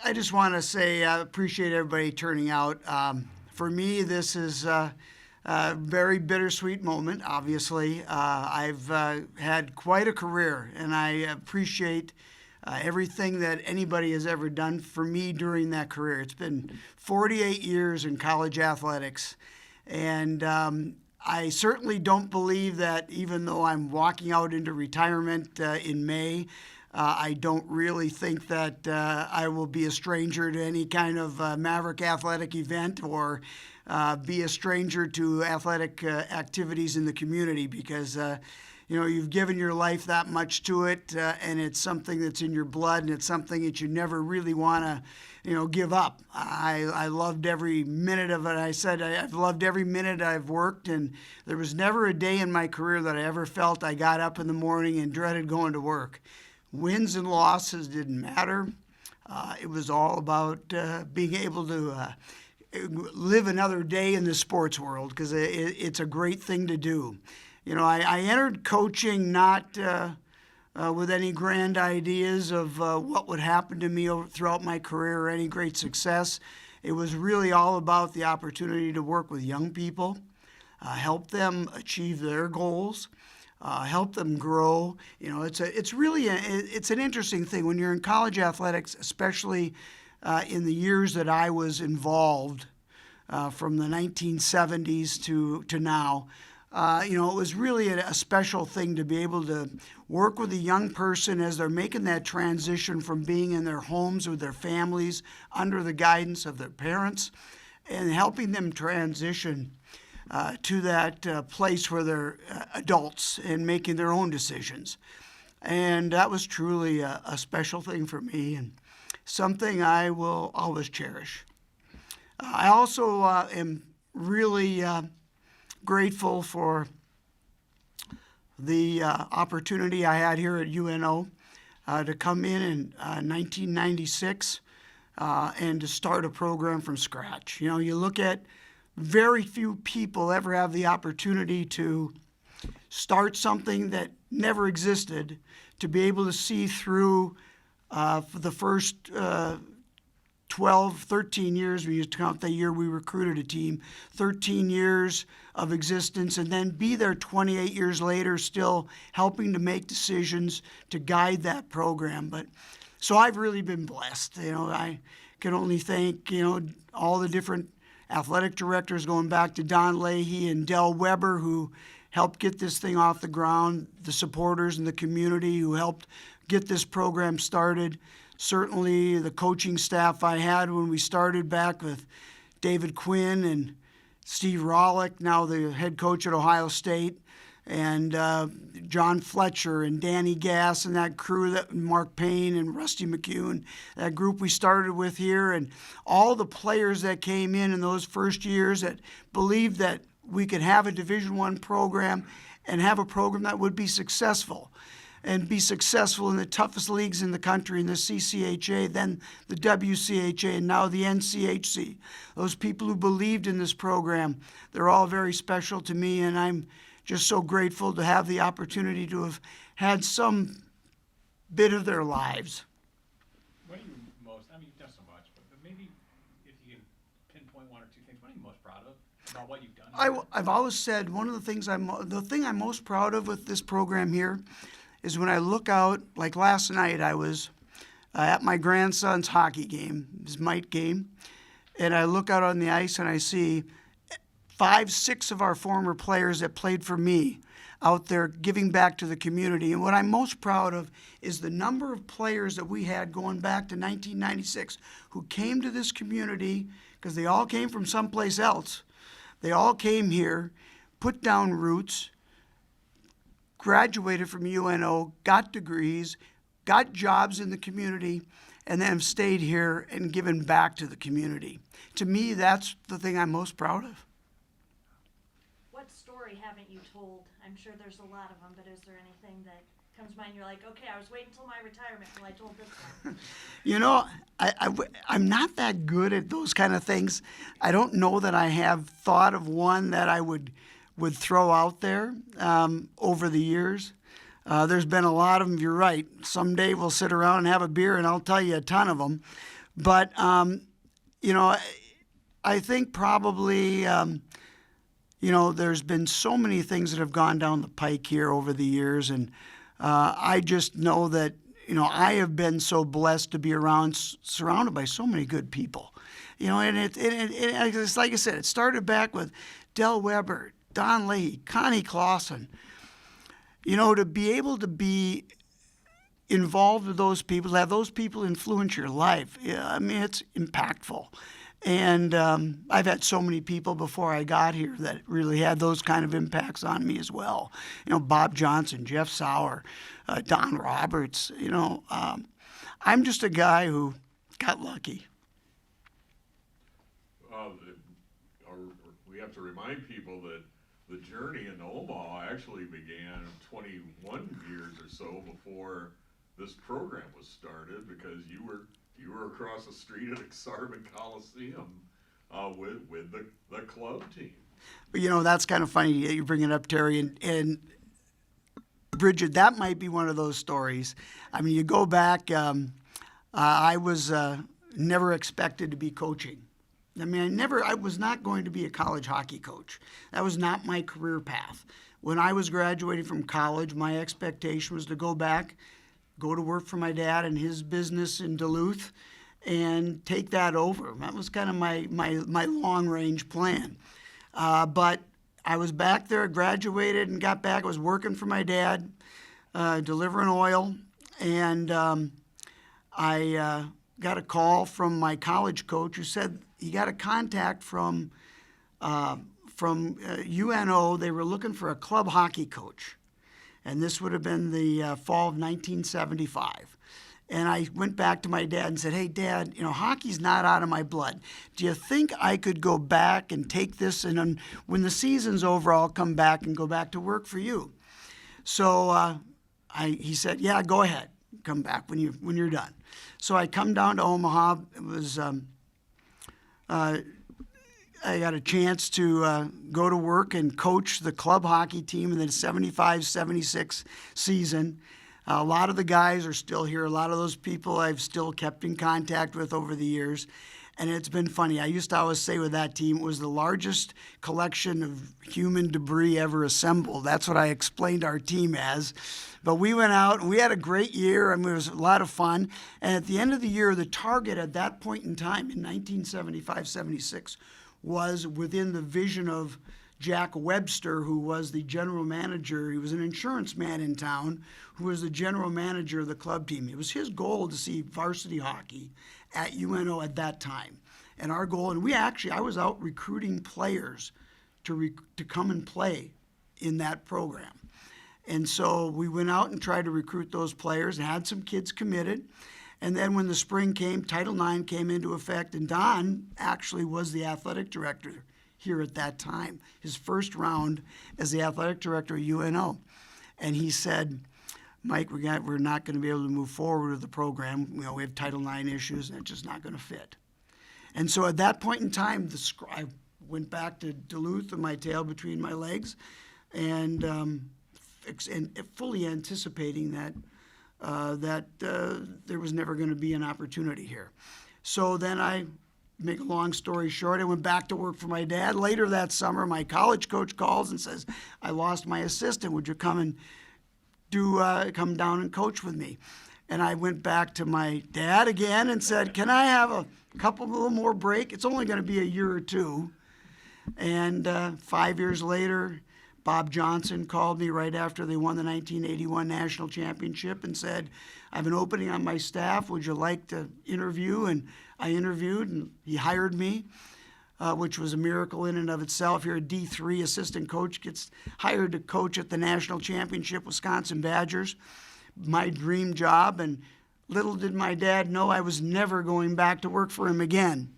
I just want to say I appreciate everybody turning out. For me, this is a very bittersweet moment, obviously. I've had quite a career, and I appreciate everything that anybody has ever done for me during that career. It's been 48 years in college athletics, and I certainly don't believe that even though I'm walking out into retirement in May, I don't really think that I will be a stranger to any kind of Maverick athletic event or be a stranger to athletic activities in the community because, you've given your life that much to it and it's something that's in your blood and it's something that you never really want to, give up. I loved every minute of it. I said I've loved every minute I've worked, and there was never a day in my career that I ever felt I got up in the morning and dreaded going to work. Wins and losses didn't matter. It was all about being able to live another day in the sports world because it's a great thing to do. I entered coaching not with any grand ideas of what would happen to me throughout my career or any great success. It was really all about the opportunity to work with young people, help them achieve their goals, help them grow. It's really an interesting thing when you're in college athletics, especially in the years that I was involved from the 1970s to now. It was really a special thing to be able to work with a young person as they're making that transition from being in their homes with their families under the guidance of their parents and helping them transition to that place where they're adults and making their own decisions. And that was truly a special thing for me and something I will always cherish. I also am really grateful for the opportunity I had here at UNO to come in 1996 and to start a program from scratch. You look at very few people ever have the opportunity to start something that never existed, to be able to see through for the first 12, 13 years, we used to count the year we recruited a team, 13 years of existence, and then be there 28 years later still helping to make decisions to guide that program. So I've really been blessed. I can only thank, all the different athletic directors going back to Don Leahy and Del Weber who helped get this thing off the ground, the supporters in the community who helped get this program started. Certainly the coaching staff I had when we started back with David Quinn and Steve Rawlick, now the head coach at Ohio State, and John Fletcher and Danny Gass and that crew, that Mark Payne and Rusty McCune, that group we started with here, and all the players that came in those first years that believed that we could have a Division I program and have a program that would be successful and be successful in the toughest leagues in the country, in the CCHA, then the WCHA, and now the NCHC. Those people who believed in this program, they're all very special to me, and I'm just so grateful to have the opportunity to have had some bit of their lives. What are you most, you've done so much, but maybe if you can pinpoint one or two things, what are you most proud of about what you've done? I've always said one of the things the thing I'm most proud of with this program here is when I look out, like last night I was at my grandson's hockey game, his mite game, and I look out on the ice and I see 5, 6 of our former players that played for me out there giving back to the community. And what I'm most proud of is the number of players that we had going back to 1996 who came to this community because they all came from someplace else. They all came here, put down roots, graduated from UNO, got degrees, got jobs in the community, and then have stayed here and given back to the community. To me, that's the thing I'm most proud of. What story haven't you told? I'm sure there's a lot of them, but is there anything that comes to mind? You're like, okay, I was waiting until my retirement till I told this one. I'm not that good at those kind of things. I don't know that I have thought of one that I would throw out there over the years. There's been a lot of them, you're right. Someday we'll sit around and have a beer and I'll tell you a ton of them. But, you know, I think probably, you know, there's been so many things that have gone down the pike here over the years. And I just know that, you know, I have been so blessed to be surrounded by so many good people. You know, and it's like I said, it started back with Del Weber, Don Leahy, Connie Clausen. You know, to be able to be involved with those people, have those people influence your life, yeah, I mean, it's impactful. And I've had so many people before I got here that really had those kind of impacts on me as well. You know, Bob Johnson, Jeff Sauer, Don Roberts. You know, I'm just a guy who got lucky. We have to remind people that the journey in Omaha actually began 21 years or so before this program was started, because you were across the street at Exarban Coliseum with the club team. But, you know, that's kind of funny that you bring it up, Terry. And Bridget, that might be one of those stories. I mean, you go back, I was never expected to be coaching. I mean, I was not going to be a college hockey coach. That was not my career path. When I was graduating from college, my expectation was to go back, go to work for my dad and his business in Duluth, and take that over. That was kind of my long-range plan. But I was back there, graduated, and got back. I was working for my dad, delivering oil, and I got a call from my college coach who said he got a contact from UNO. They were looking for a club hockey coach, and this would have been the fall of 1975. And I went back to my dad and said, "Hey, Dad, you know, hockey's not out of my blood. Do you think I could go back and take this, and then when the season's over, I'll come back and go back to work for you?" So he said, "Yeah, go ahead. Come back when you're done." So I come down to Omaha. It was I got a chance to go to work and coach the club hockey team in the 75-76 season. A lot of the guys are still here. A lot of those people I've still kept in contact with over the years. And it's been funny. I used to always say with that team, it was the largest collection of human debris ever assembled. That's what I explained our team as. But we went out and we had a great year. I mean, it was a lot of fun. And at the end of the year, the target at that point in time in 1975-76 was within the vision of Jack Webster, who was the general manager. He was an insurance man in town who was the general manager of the club team. It was his goal to see varsity hockey at UNO at that time. And our goal, and I was out recruiting players to come and play in that program. And so we went out and tried to recruit those players and had some kids committed. And then when the spring came, Title IX came into effect, and Don actually was the athletic director here at that time, his first round as the athletic director of UNO. And he said, "Mike, we're not going to be able to move forward with the program. You know, we have Title IX issues, and it's just not going to fit." And so at that point in time, I went back to Duluth with my tail between my legs, and fully anticipating that there was never going to be an opportunity here. So then make a long story short, I went back to work for my dad. Later that summer, my college coach calls and says, "I lost my assistant. Would you come down and coach with me?" And I went back to my dad again and said, "Can I have a little more break? It's only going to be a year or two." And 5 years later, Bob Johnson called me right after they won the 1981 national championship and said, "I have an opening on my staff. Would you like to interview?" And I interviewed, and he hired me, which was a miracle in and of itself. Here, a D3 assistant coach gets hired to coach at the national championship Wisconsin Badgers. My dream job, and little did my dad know I was never going back to work for him again.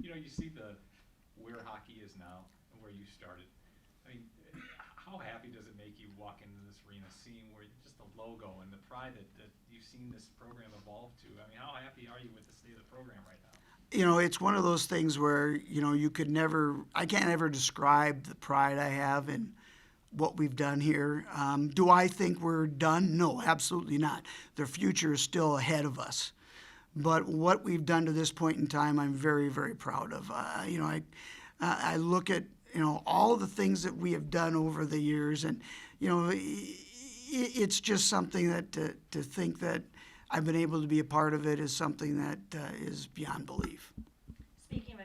You know, you see where hockey is now and where you started. I mean, how happy does it make you walk into this arena, seeing where just the logo and the pride that you've seen this program evolve to? I mean, how happy are you with the state of the program right now? You know, it's one of those things where, you know, I can't ever describe the pride I have in what we've done here. Do I think we're done? No, absolutely not. The future is still ahead of us. But what we've done to this point in time, I'm very, very proud of. I look at, all the things that we have done over the years, and, it's just something that to think that I've been able to be a part of it is something that is beyond belief. Speaking of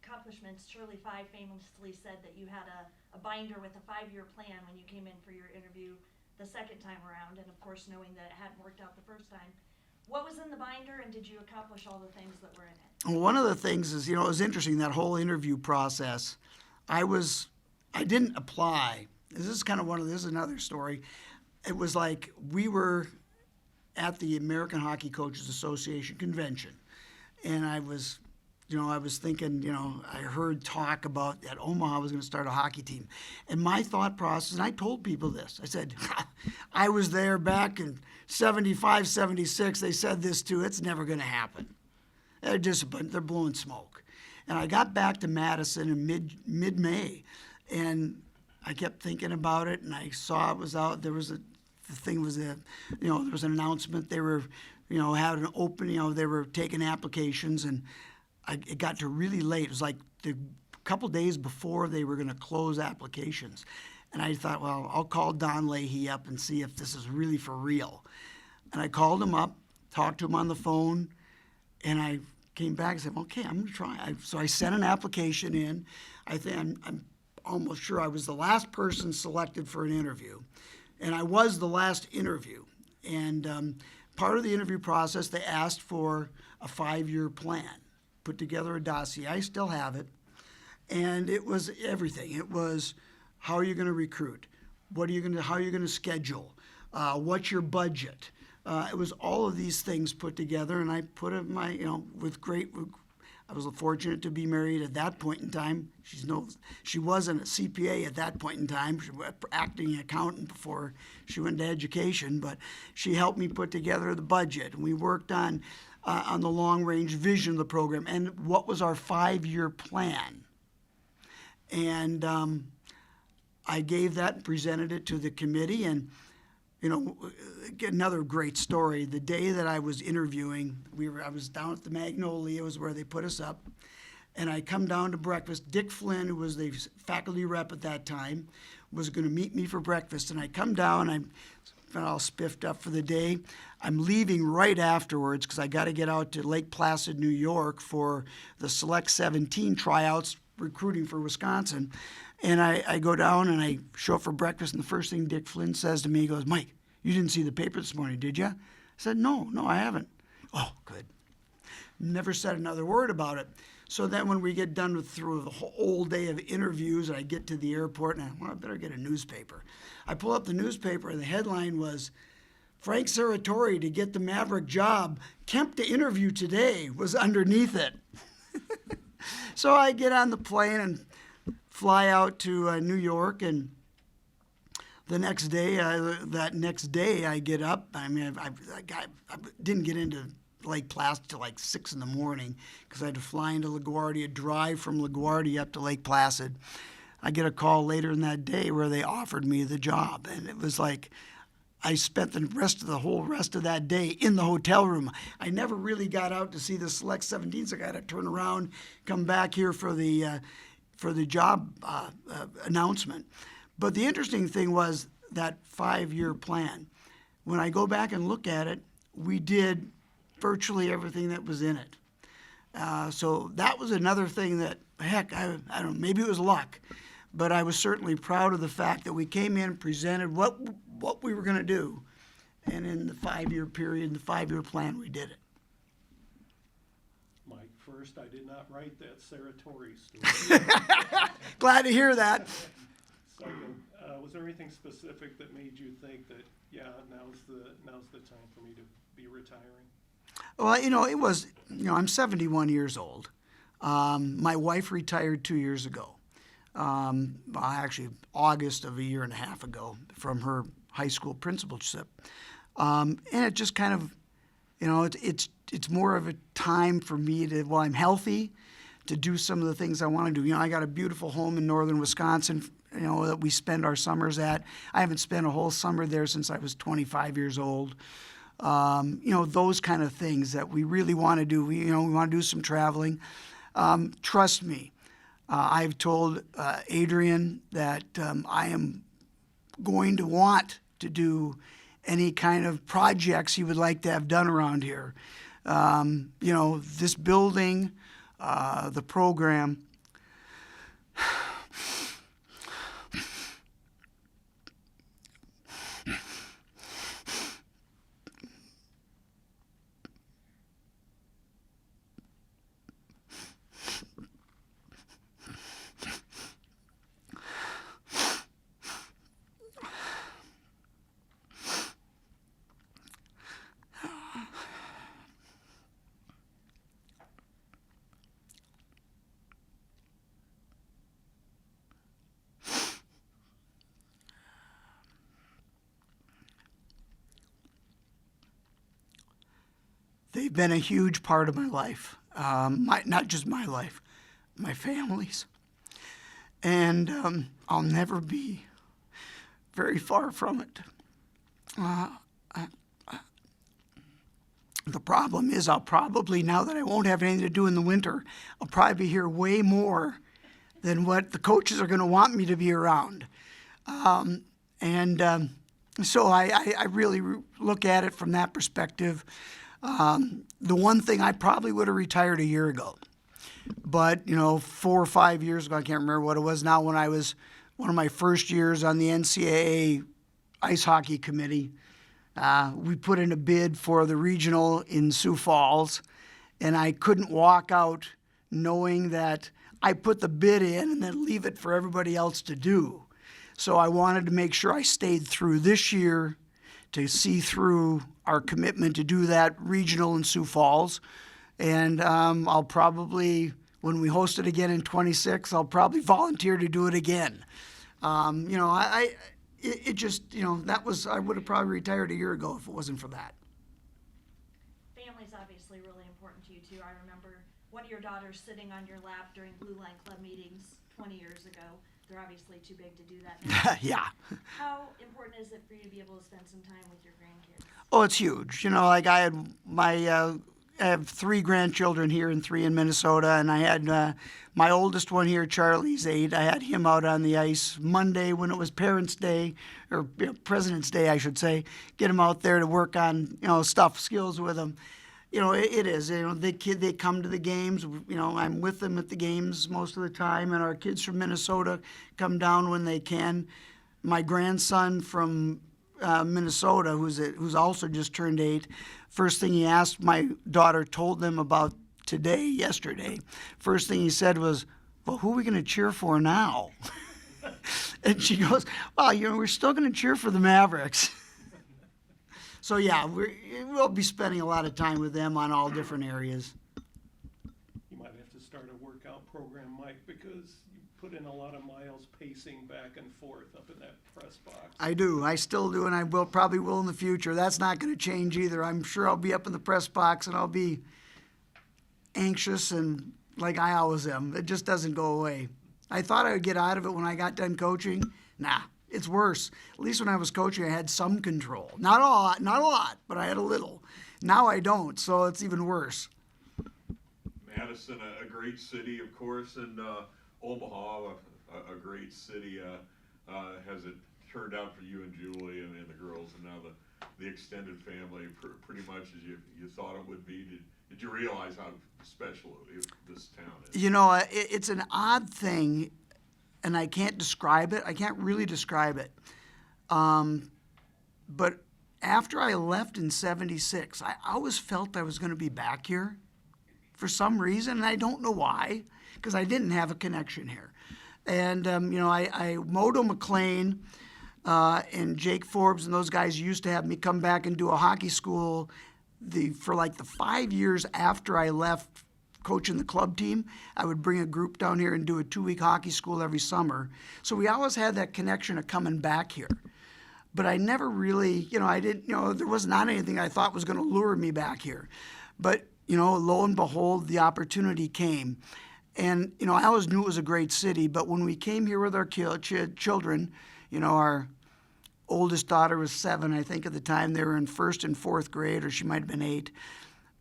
accomplishments, Shirley Five famously said that you had a binder with a 5-year plan when you came in for your interview the second time around, and of course knowing that it hadn't worked out the first time. What was in the binder, and did you accomplish all the things that were in it? Well, one of the things is, it was interesting, that whole interview process. I didn't apply. This is another story. It was like we were at the American Hockey Coaches Association convention, and I was thinking, I heard talk about that Omaha was going to start a hockey team. And my thought process, and I told people this, I said, I was there back in 75, 76. They said this too. It's never going to happen. They're blowing smoke. And I got back to Madison in mid-May, and I kept thinking about it, and I saw it was out. There was there was an announcement. They were, having an opening. They were taking applications, and it got to really late. It was like the couple days before they were going to close applications. And I thought, well, I'll call Don Leahy up and see if this is really for real. And I called him up, talked to him on the phone, and I came back and said, okay, I'm going to try. So I sent an application in. I think I'm almost sure I was the last person selected for an interview. And I was the last interview. And part of the interview process, they asked for a 5-year plan. Put together a dossier. I still have it. And it was everything. It was, how are you going to recruit? How are you going to schedule? What's your budget? It was all of these things put together, and I put it I was fortunate to be married at that point in time. She wasn't a CPA at that point in time. She was acting accountant before she went to education, but she helped me put together the budget, and we worked on the long-range vision of the program and what was our 5-year plan. And I gave that and presented it to the committee, and another great story. The day that I was interviewing, I was down at the Magnolia, was where they put us up, and I come down to breakfast. Dick Flynn, who was the faculty rep at that time, was going to meet me for breakfast, and I come down, I'm all spiffed up for the day. I'm leaving right afterwards because I got to get out to Lake Placid, New York for the Select 17 tryouts, recruiting for Wisconsin. And I go down and I show up for breakfast, and the first thing Dick Flynn says to me, he goes, Mike, you didn't see the paper this morning, did you? I said, no, I haven't. Oh, good. Never said another word about it. So then when we get done through the whole day of interviews, and I get to the airport, and I better get a newspaper. I pull up the newspaper, and the headline was, Frank Serratori to get the Maverick job. Kemp to interview today was underneath it. So I get on the plane and fly out to New York, and the next day, I get up. I mean, I didn't get into Lake Placid till like 6 in the morning because I had to fly into LaGuardia, drive from LaGuardia up to Lake Placid. I get a call later in that day where they offered me the job, and it was like I spent the whole rest of that day in the hotel room. I never really got out to see the Select 17, so I got to turn around, come back here for the job announcement. But the interesting thing was that 5-year plan. When I go back and look at it, we did virtually everything that was in it. So that was another thing that, heck, I don't know, maybe it was luck, but I was certainly proud of the fact that we came in, presented what we were going to do, and in the 5-year period, the 5-year plan, we did it. Mike, first, I did not write that Serratori story. Glad to hear that. Second, was there anything specific that made you think that, yeah, now's the time for me to be retiring? Well, it was, I'm 71 years old. My wife retired 2 years ago. Actually, August of a year and a half ago from her high school principalship. And it just kind of, it's more of a time for me to, while I'm healthy, to do some of the things I want to do. I got a beautiful home in northern Wisconsin, that we spend our summers at. I haven't spent a whole summer there since I was 25 years old. those kind of things that we really want to do. We want to do some traveling. Trust me, I've told Adrian that I am going to want to do any kind of projects he would like to have done around here. This building, the program. They've been a huge part of my life, not just my life, my family's. And I'll never be very far from it. The problem is I'll probably, now that I won't have anything to do in the winter, I'll probably be here way more than what the coaches are going to want me to be around. So I really look at it from that perspective. The one thing, I probably would have retired a year ago. But, 4 or 5 years ago, I can't remember what it was now, when I was one of my first years on the NCAA ice hockey committee, we put in a bid for the regional in Sioux Falls, and I couldn't walk out knowing that I put the bid in and then leave it for everybody else to do. So I wanted to make sure I stayed through this year to see through our commitment to do that regional in Sioux Falls. And I'll probably, when we host it again in 26, I'll probably volunteer to do it again. I would have probably retired a year ago if it wasn't for that. Family's obviously really important to you too. I remember one of your daughters sitting on your lap during Blue Line Club meetings 20 years ago. They're obviously too big to do that now. Yeah. How important is it for you to be able to spend some time with your grandkids? Oh, it's huge. I have 3 grandchildren here and 3 in Minnesota, and I had my oldest one here, Charlie's 8. I had him out on the ice Monday when it was Parents' Day, or President's Day, I should say. Get him out there to work on skills with him. It is. They come to the games. I'm with them at the games most of the time, and our kids from Minnesota come down when they can. My grandson from Minnesota, who's also just turned 8. First thing he asked, my daughter told them about yesterday. First thing he said was, "Well, who are we going to cheer for now?" And she goes, "Well, we're still going to cheer for the Mavericks." So yeah, we'll be spending a lot of time with them on all different areas. You might have to start a workout program, Mike, because you put in a lot of miles pacing back and forth up in that press box. I do. I still do, and I probably will in the future. That's not going to change either. I'm sure I'll be up in the press box, and I'll be anxious and like I always am. It just doesn't go away. I thought I would get out of it when I got done coaching. Nah, it's worse. At least when I was coaching, I had some control. Not a lot, but I had a little. Now I don't, so it's even worse. Madison, a great city, of course, and Omaha, a great city. Has it turned out for you and Julie and the girls, and now the extended family, pretty much as you thought it would be? Did you realize how special this town is? It's an odd thing, and I can't describe it. I can't really describe it. But after I left in '76, I always felt I was going to be back here for some reason, and I don't know why, because I didn't have a connection here. And, Modo McLean and Jake Forbes and those guys used to have me come back and do a hockey school for like the 5 years after I left coaching the club team. I would bring a group down here and do a 2-week hockey school every summer. So we always had that connection of coming back here. But I never really, there was not anything I thought was going to lure me back here. But, lo and behold, the opportunity came. And, I always knew it was a great city, but when we came here with our children, our oldest daughter was 7, I think, at the time. They were in 1st and 4th grade, or she might have been 8.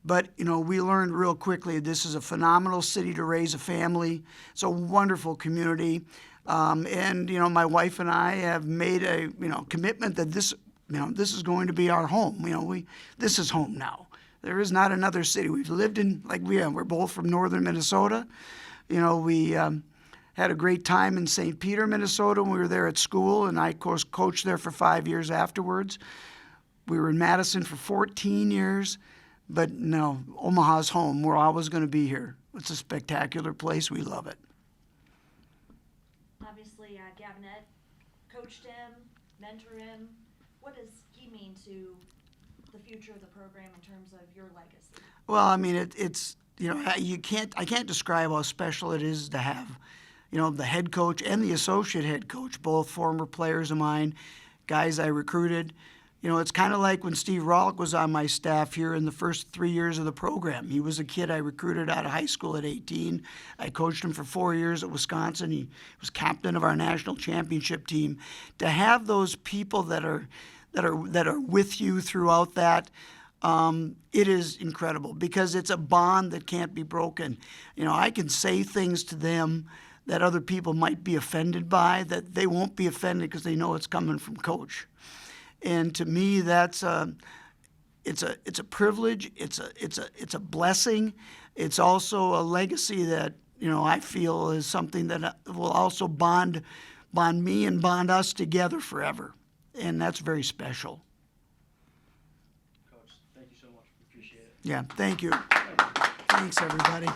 But, you know, we learned real quickly this is a phenomenal city to raise a family. It's a wonderful community. And, you know, my wife and I have made a, you know, commitment that this is going to be our home. You know, this is home now. There is not another city. We've lived in, like we're both from northern Minnesota. You know, we had a great time in St. Peter, Minnesota when we were there at school, and I, of course, coached there for 5 years afterwards. We were in Madison for 14 years. But no, Omaha's home. We're always going to be here. It's a spectacular place. We love it. Obviously, Gabinet coached him, mentored him. What does he mean to the future of the program in terms of your legacy? Well, I mean, it's you know, I can't describe how special it is to have, you know, the head coach and the associate head coach, both former players of mine, guys I recruited. You know, it's kind of like when Steve Rollick was on my staff here in the first 3 years of the program. He was a kid I recruited out of high school at 18. I coached him for 4 years at Wisconsin. He was captain of our national championship team. To have those people that are with you throughout that, it is incredible because it's a bond that can't be broken. You know, I can say things to them that other people might be offended by, that they won't be offended because they know it's coming from Coach. And to me, that's it's a privilege. It's a blessing. It's also a legacy that, you know, I feel is something that will also bond me and bond us together forever, and that's very special. Coach, thank you so much. We appreciate it. Yeah, thank you. Thanks, everybody.